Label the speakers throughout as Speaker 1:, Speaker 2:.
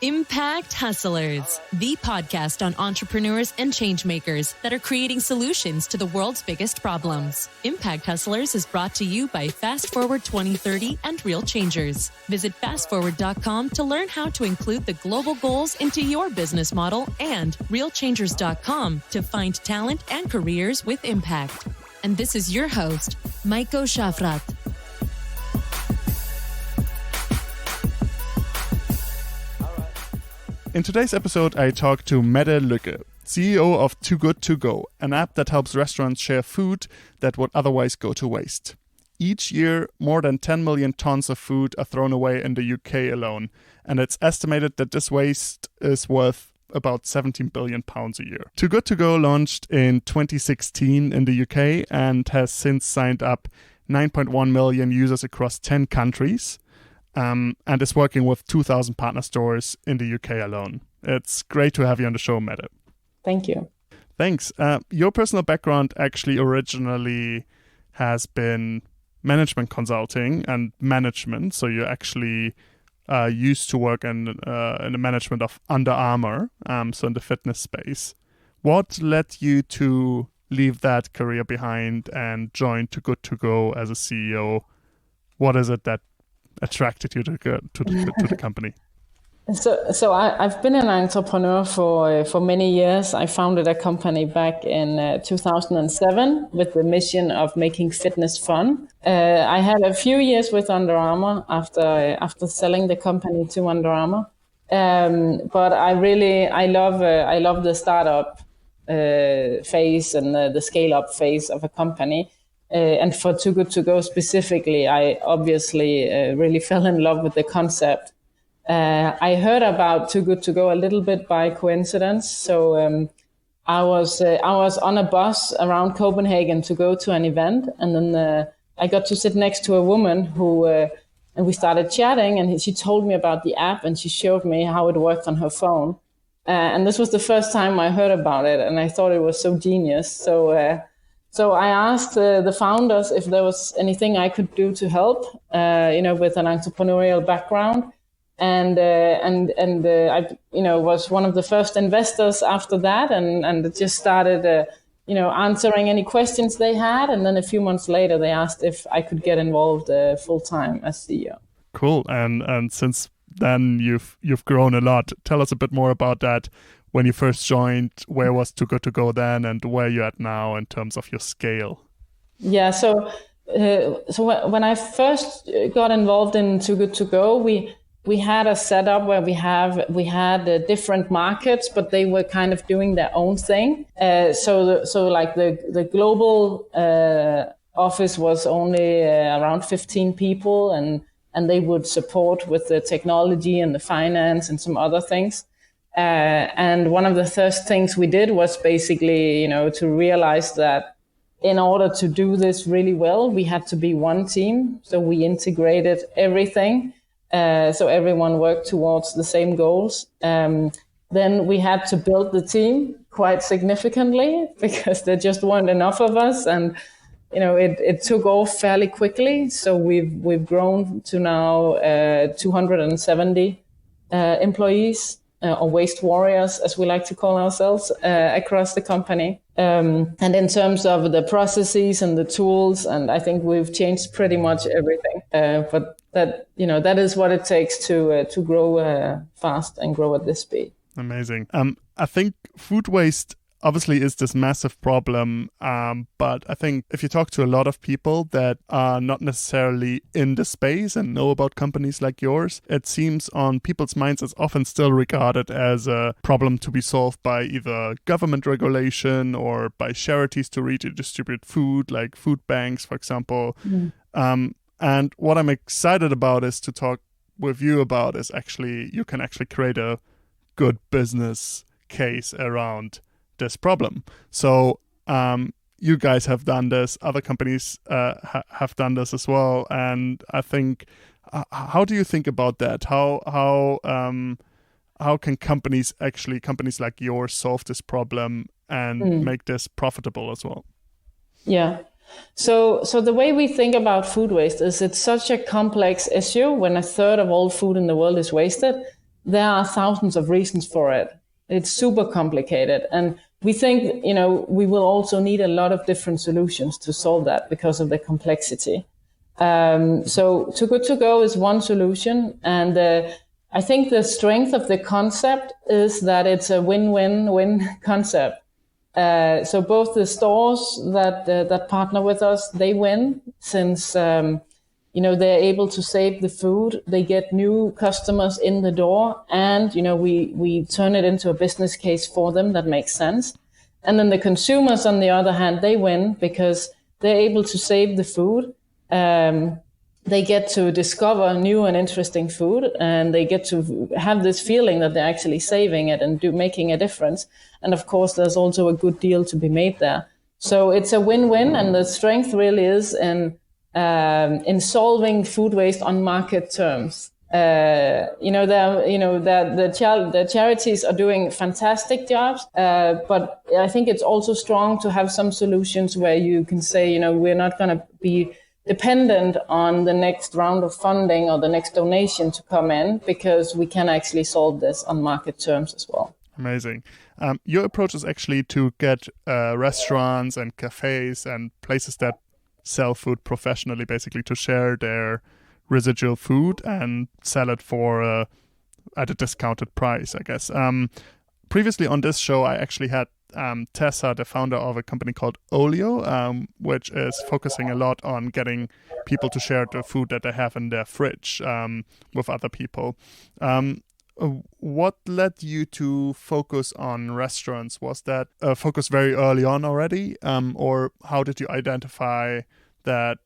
Speaker 1: Impact Hustlers, the podcast on entrepreneurs and changemakers that are creating solutions to the world's biggest problems. Impact Hustlers is brought to you by Fast Forward 2030 and Real Changers. Visit fastforward.com to learn how to include the global goals into your business model and realchangers.com to find talent and careers with impact. And this is your host, Maiko Shafrat.
Speaker 2: In today's episode, I talk to Mette Lykke, CEO of Too Good To Go, an app that helps restaurants share food that would otherwise go to waste. Each year, more than 10 million tons of food are thrown away in the UK alone, and it's estimated that this waste is worth about 17 billion pounds a year. Too Good To Go launched in 2016 in the UK and has since signed up 9.1 million users across 10 countries. And is working with 2,000 partner stores in the UK alone. It's great to have you on the show, Mette.
Speaker 3: Thank you.
Speaker 2: Thanks. Your personal background actually originally has been management consulting and management. So you actually used to work in the management of Under Armour, so in the fitness space. What led you to leave that career behind and join Too Good To Go as a CEO? What is it that attracted you to the company?
Speaker 3: So I've been an entrepreneur for many years. I founded a company back in 2007 with the mission of making fitness fun. I had a few years with Under Armour after selling the company to Under Armour. But I love the startup phase and the scale up phase of a company. And for Too Good To Go specifically, I obviously really fell in love with the concept. I heard about Too Good To Go a little bit by coincidence. So I was on a bus around Copenhagen to go to an event, and then I got to sit next to a woman who, and we started chatting, and she told me about the app, and she showed me how it worked on her phone. And this was the first time I heard about it, and I thought it was so genius. So I asked the founders if there was anything I could do to help, with an entrepreneurial background, and I, was one of the first investors after that, and just started, answering any questions they had, and then a few months later they asked if I could get involved full time as CEO.
Speaker 2: Cool, and since then you've grown a lot. Tell us a bit more about that. When you first joined, where was Too Good To Go then, and where you're at now in terms of your scale?
Speaker 3: Yeah, so when I first got involved in Too Good To Go, we had a setup where we had different markets, but they were kind of doing their own thing. So like the global office was only around 15 people, and they would support with the technology and the finance and some other things. And one of the first things we did was basically, to realize that in order to do this really well, we had to be one team. So we integrated everything. So everyone worked towards the same goals. Then we had to build the team quite significantly because there just weren't enough of us. And, it took off fairly quickly. So we've grown to now 270 employees. Or waste warriors, as we like to call ourselves, across the company. And in terms of the processes and the tools, and I think we've changed pretty much everything. But that is what it takes to grow fast and grow at this speed.
Speaker 2: Amazing. I think food waste obviously is this massive problem, but I think if you talk to a lot of people that are not necessarily in the space and know about companies like yours, it seems on people's minds it's often still regarded as a problem to be solved by either government regulation or by charities to redistribute food, like food banks, for example. And what I'm excited about is to talk with you about is actually you can actually create a good business case around this problem. So you guys have done this, other companies have done this as well, and I think how do you think about that? How can companies like yours solve this problem and make this profitable as well?
Speaker 3: Yeah. So the way we think about food waste is it's such a complex issue when a third of all food in the world is wasted there are thousands of reasons for it. It's super complicated. And we think, we will also need a lot of different solutions to solve that because of the complexity. So Too Good To Go is one solution. And I think the strength of the concept is that it's a win-win-win concept. So both the stores that partner with us, they win since, they're able to save the food. They get new customers in the door, and, we turn it into a business case for them that makes sense. And then the consumers, on the other hand, they win because they're able to save the food. They get to discover new and interesting food, and they get to have this feeling that they're actually saving it and making a difference. And of course, there's also a good deal to be made there. So it's a win-win, and the strength really is in solving food waste on market terms. The charities are doing fantastic jobs, but I think it's also strong to have some solutions where you can say, we're not going to be dependent on the next round of funding or the next donation to come in, because we can actually solve this on market terms as well.
Speaker 2: Amazing. Your approach is actually to get restaurants and cafes and places that sell food professionally, basically, to share their residual food and sell it for at a discounted price, I guess. Previously on this show, I actually had Tessa, the founder of a company called Olio, which is focusing a lot on getting people to share the food that they have in their fridge with other people. What led you to focus on restaurants? Was that a focus very early on already? Or how did you identify that,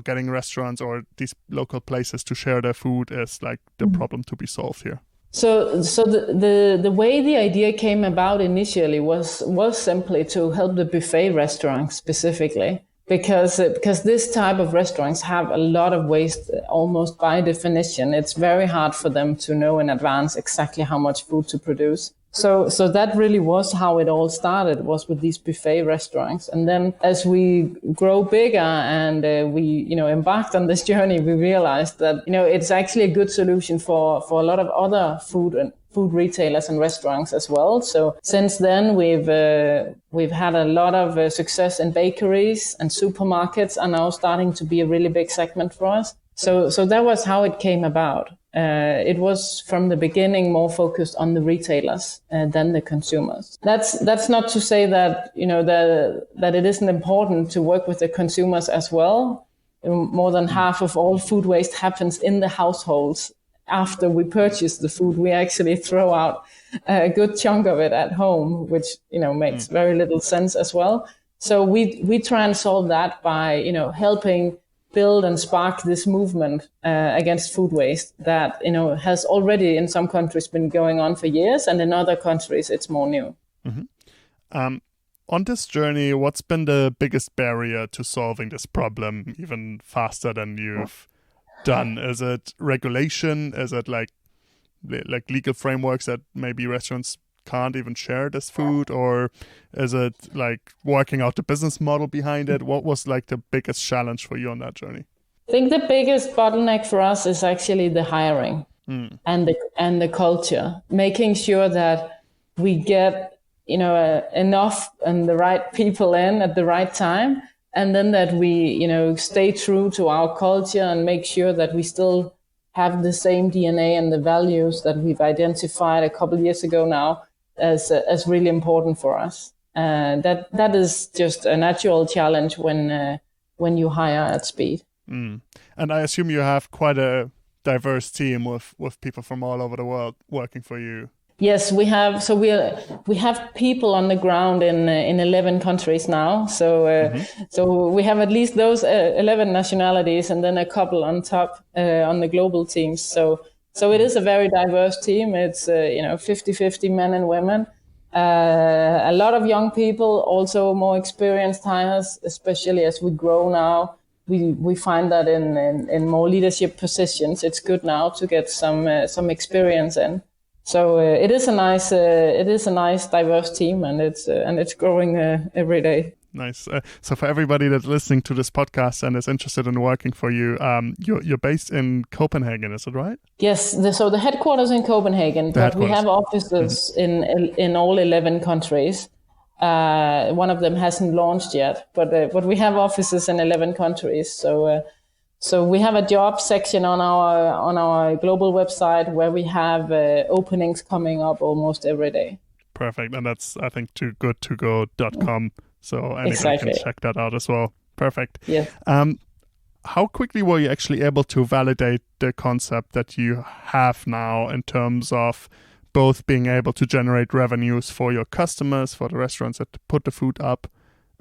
Speaker 2: getting restaurants or these local places to share their food is like the problem to be solved here?
Speaker 3: So the way the idea came about initially was simply to help the buffet restaurants specifically, because this type of restaurants have a lot of waste almost by definition. It's very hard for them to know in advance exactly how much food to produce. So that really was how it all started, was with these buffet restaurants. And then as we grow bigger and we embarked on this journey, we realized that it's actually a good solution for a lot of other food retailers and restaurants as well. So since then we've had a lot of success in bakeries, and supermarkets are now starting to be a really big segment for us. So that was how it came about. It was from the beginning more focused on the retailers than the consumers. That's not to say that that it isn't important to work with the consumers as well. More than half of all food waste happens in the households. After we purchase the food, we actually throw out a good chunk of it at home, which makes very little sense as well. So we try and solve that by helping build and spark this movement against food waste that has already in some countries been going on for years, and in other countries it's more new.
Speaker 2: Mm-hmm. On this journey, what's been the biggest barrier to solving this problem even faster than you've done? Is it regulation? Is it like legal frameworks that maybe restaurants can't even share this food, or is it like working out the business model behind it? What was like the biggest challenge for you on that journey?
Speaker 3: I think the biggest bottleneck for us is actually the hiring and the culture, making sure that we get enough and the right people in at the right time, and then that we stay true to our culture and make sure that we still have the same DNA and the values that we've identified a couple of years ago now as really important for us. That is just a natural challenge when you hire at speed.
Speaker 2: And I assume you have quite a diverse team with people from all over the world working for you.
Speaker 3: Yes, we have. So we have people on the ground in 11 countries now. So so we have at least those 11 nationalities, and then a couple on top on the global teams. So it is a very diverse team. It's 50-50 men and women. A lot of young people, also more experienced hires, especially as we grow now. We find that in more leadership positions, it's good now to get some experience in. So it is a nice diverse team, and it's growing every day.
Speaker 2: Nice. So for everybody that's listening to this podcast and is interested in working for you, you're based in Copenhagen, is it right?
Speaker 3: Yes. So the headquarters in Copenhagen, but we have offices in all 11 countries. One of them hasn't launched yet, but we have offices in 11 countries. So we have a job section on our global website where we have openings coming up almost every day.
Speaker 2: Perfect. And that's, I think, togoodtogo.com. So anybody can check that out as well. Perfect.
Speaker 3: Yes.
Speaker 2: How quickly were you actually able to validate the concept that you have now in terms of both being able to generate revenues for your customers, for the restaurants that put the food up,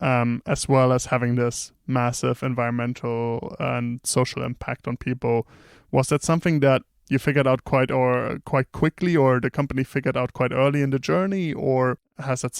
Speaker 2: as well as having this massive environmental and social impact on people? Was that something that you figured out quite quickly, or the company figured out quite early in the journey, or has it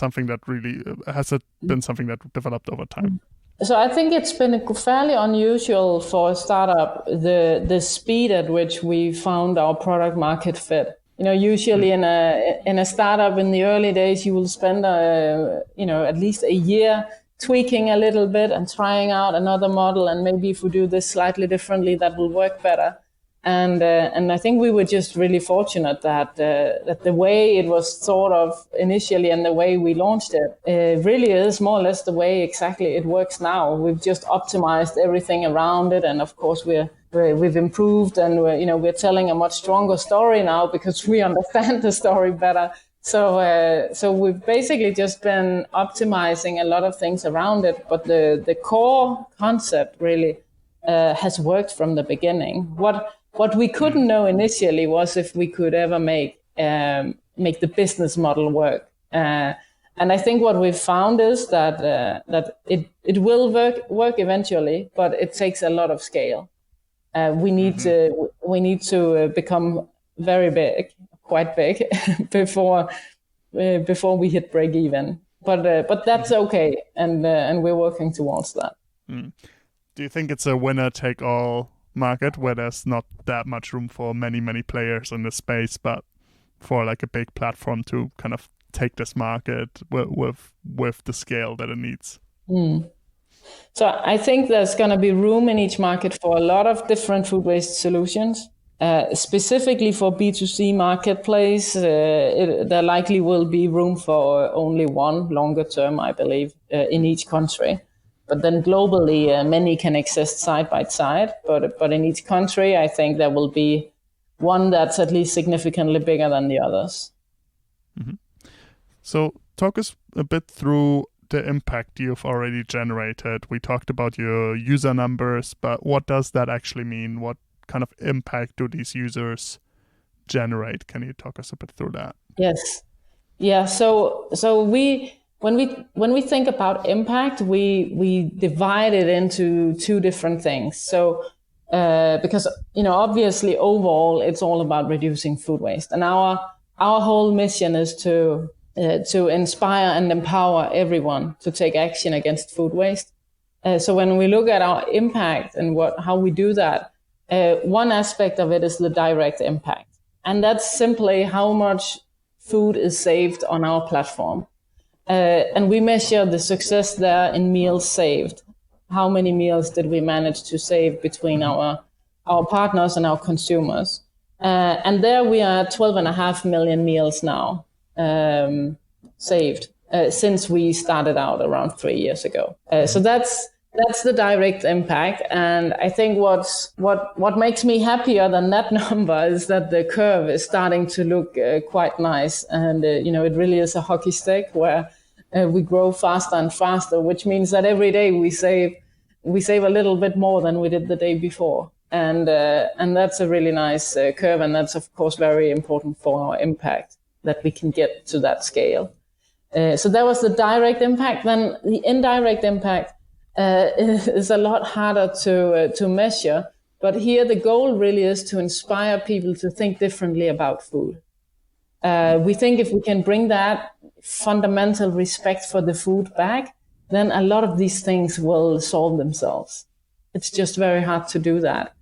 Speaker 2: been something that developed over time?
Speaker 3: So I think it's been fairly unusual for a startup, the speed at which we found our product market fit. Usually in a startup in the early days, you will spend at least a year tweaking a little bit and trying out another model, and maybe if we do this slightly differently, that will work better. And I think we were just really fortunate that the way it was thought of initially and the way we launched it really is more or less the way exactly it works now. We've just optimized everything around it, and of course we've improved, and we're telling a much stronger story now because we understand the story better. So we've basically just been optimizing a lot of things around it, but the core concept really has worked from the beginning. What we couldn't know initially was if we could ever make the business model work. And I think what we've found is that it will work eventually, but it takes a lot of scale. We need to become very big, quite big, before we hit break even. But that's okay, and we're working towards that.
Speaker 2: Do you think it's a winner take all market where there's not that much room for many players in the space, but for like a big platform to kind of take this market with the scale that it needs?
Speaker 3: So I think there's going to be room in each market for a lot of different food waste solutions. Specifically for B2C marketplace, there likely will be room for only one longer term, I believe, in each country. But then globally, many can exist side by side. But in each country, I think there will be one that's at least significantly bigger than the others.
Speaker 2: Mm-hmm. So talk us a bit through the impact you've already generated. We talked about your user numbers, but what does that actually mean? What kind of impact do these users generate? Can you talk us a bit through that?
Speaker 3: Yes. Yeah. So when we think about impact, we divide it into two different things. So because obviously overall it's all about reducing food waste, and our whole mission is to inspire and empower everyone to take action against food waste. So when we look at our impact and how we do that, one aspect of it is the direct impact, and that's simply how much food is saved on our platform. And we measure the success there in meals saved. How many meals did we manage to save between our partners and our consumers? And there we are 12.5 million meals now saved since we started out around 3 years ago. So that's the direct impact. And I think what makes me happier than that number is that the curve is starting to look quite nice. And, it really is a hockey stick where we grow faster and faster, which means that every day we save a little bit more than we did the day before. And that's a really nice curve. And that's, of course, very important for our impact, that we can get to that scale. So that was the direct impact. Then the indirect impact is a lot harder to measure. But here the goal really is to inspire people to think differently about food. We think if we can bring that fundamental respect for the food back, then a lot of these things will solve themselves. It's just very hard to do that.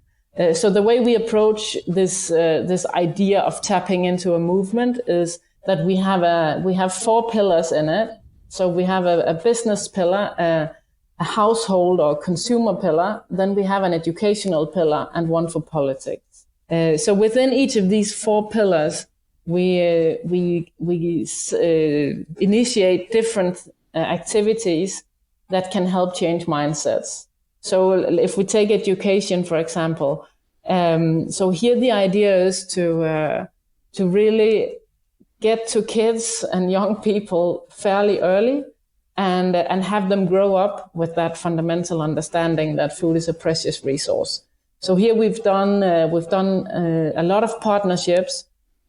Speaker 3: So the way we approach this idea of tapping into a movement is that we have 4 pillars in it. So we have a business pillar, a household or consumer pillar, then we have an educational pillar and one for politics. So within each of these 4 pillars, we initiate different activities that can help change mindsets. So if we take education, for example, so here the idea is to really get to kids and young people fairly early and have them grow up with that fundamental understanding that food is a precious resource. So here we've done a lot of partnerships.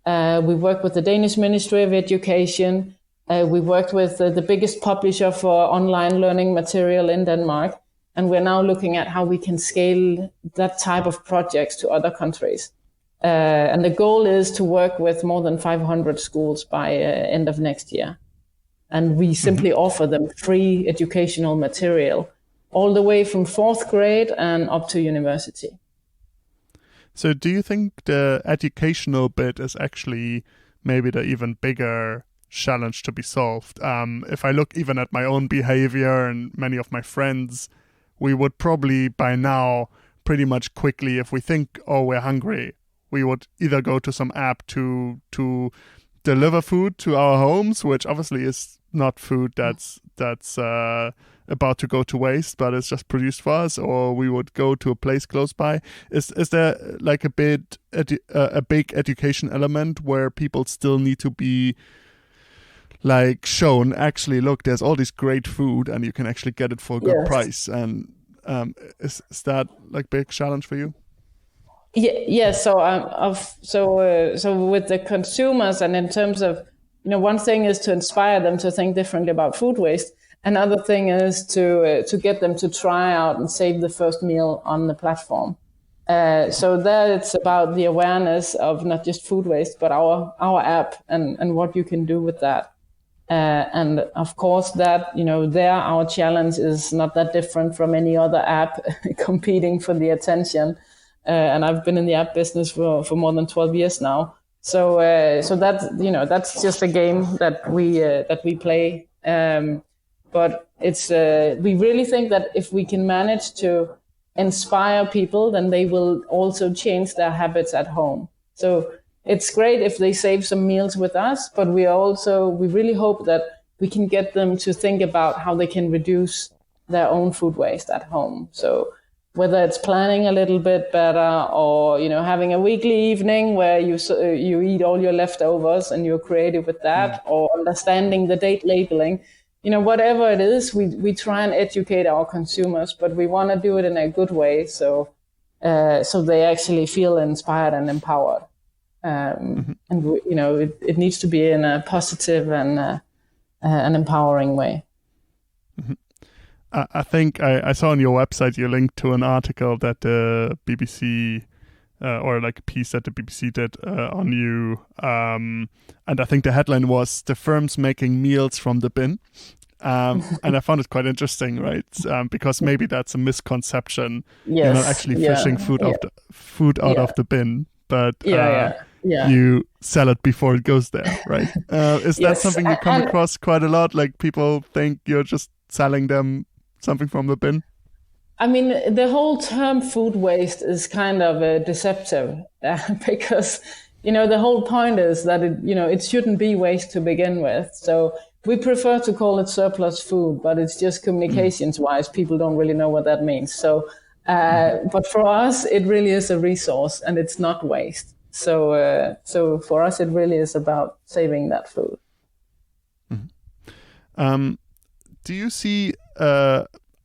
Speaker 3: We worked with the Danish Ministry of Education. We worked with the biggest publisher for online learning material in Denmark. And we're now looking at how we can scale that type of projects to other countries. And the goal is to work with more than 500 schools by end of next year. And we simply offer them free educational material all the way from 4th grade and up to university.
Speaker 2: So do you think the educational bit is actually maybe the even bigger challenge to be solved? If I look even at my own behavior and many of my friends, we would probably by now pretty much quickly, if we think, oh, we're hungry, we would either go to some app to deliver food to our homes, which obviously is not food that's about to go to waste, but it's just produced for us, or we would go to a place close by. Is there like a big education element where people still need to be like shown, actually, look, there's all this great food and you can actually get it for a good price? And is that like big challenge for you?
Speaker 3: Yeah. So with the consumers, and in terms of, one thing is to inspire them to think differently about food waste. Another thing is to get them to try out and save the first meal on the platform. So there it's about the awareness of not just food waste, but our app and what you can do with that. And of course that, there our challenge is not that different from any other app competing for the attention. And I've been in the app business for more than 12 years now. So that's just a game that we play. But it's we really think that if we can manage to inspire people, then they will also change their habits at home. So it's great if they save some meals with us, but we really hope that we can get them to think about how they can reduce their own food waste at home. So whether it's planning a little bit better, or having a weekly evening where you eat all your leftovers and you're creative with that, or understanding the date labeling, whatever it is, we try and educate our consumers, but we want to do it in a good way, so they actually feel inspired and empowered. And it needs to be in a positive and an empowering way.
Speaker 2: Mm-hmm. I think I saw on your website you linked to an article that the BBC or like a piece that the BBC did on you, and I think the headline was "The Firms Making Meals from the Bin," and I found it quite interesting, right? Because maybe that's a misconception.
Speaker 3: Yes,
Speaker 2: you're not actually fishing food out of the bin, but you sell it before it goes there, right? Is that something you come across quite a lot? Like people think you're just selling them something from the bin?
Speaker 3: I mean, the whole term food waste is kind of deceptive because, the whole point is that it shouldn't be waste to begin with. So we prefer to call it surplus food, but it's just communications wise, people don't really know what that means. So, but for us, it really is a resource and it's not waste. So for us, it really is about saving that food.
Speaker 2: Mm-hmm. Do you see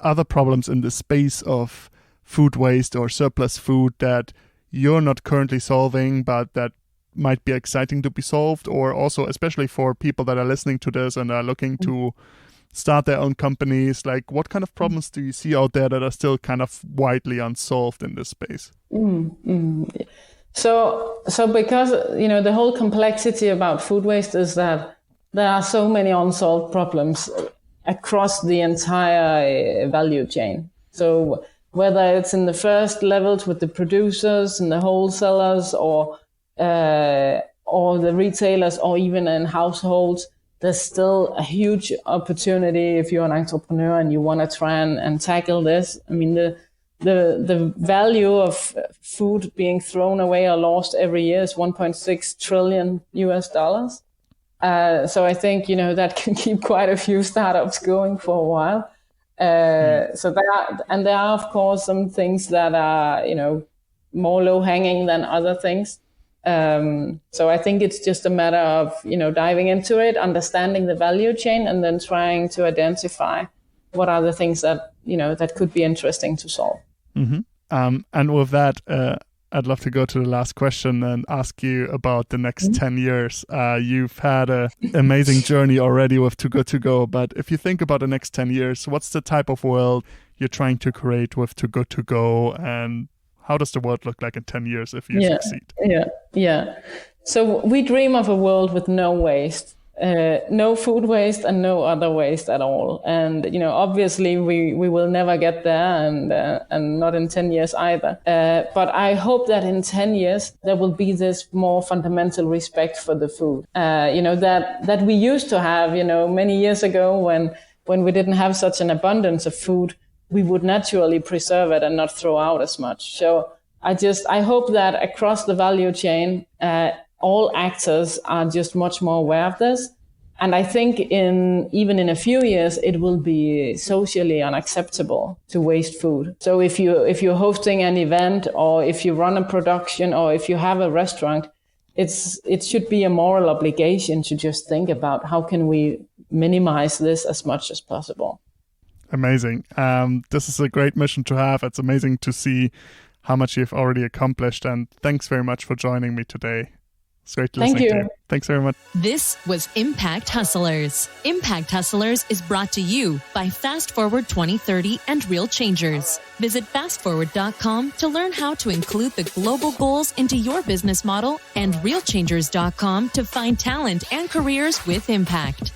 Speaker 2: other problems in the space of food waste or surplus food that you're not currently solving, but that might be exciting to be solved? Or also, especially for people that are listening to this and are looking to start their own companies, like what kind of problems do you see out there that are still kind of widely unsolved in this space?
Speaker 3: So because, the whole complexity about food waste is that there are so many unsolved problems across the entire value chain. So whether it's in the first levels with the producers and the wholesalers or the retailers, or even in households, there's still a huge opportunity if you're an entrepreneur and you want to try and tackle this. I mean, the value of food being thrown away or lost every year is $1.6 trillion US. So I think, that can keep quite a few startups going for a while. So there are, of course, some things that are, more low hanging than other things. So I think it's just a matter of, diving into it, understanding the value chain, and then trying to identify what are the things that, that could be interesting to solve.
Speaker 2: Mm-hmm. And with that, I'd love to go to the last question and ask you about the next 10 years. You've had an amazing journey already with Too Good To Go, but if you think about the next 10 years, what's the type of world you're trying to create with Too Good To Go, and how does the world look like in 10 years if you succeed?
Speaker 3: Yeah. So we dream of a world with no waste, no food waste and no other waste at all. And, obviously we will never get there, and not in 10 years either. But I hope that in 10 years, there will be this more fundamental respect for the food, that we used to have, many years ago when we didn't have such an abundance of food. We would naturally preserve it and not throw out as much. So I hope that across the value chain, all actors are just much more aware of this. And I think even in a few years, it will be socially unacceptable to waste food. So if you're hosting an event, or if you run a production, or if you have a restaurant, it should be a moral obligation to just think about how can we minimize this as much as possible.
Speaker 2: Amazing. This is a great mission to have. It's amazing to see how much you've already accomplished. And thanks very much for joining me today. It's great to listen to you. Thanks very much.
Speaker 1: This was Impact Hustlers. Impact Hustlers is brought to you by Fast Forward 2030 and Real Changers. Visit fastforward.com to learn how to include the global goals into your business model, and realchangers.com to find talent and careers with impact.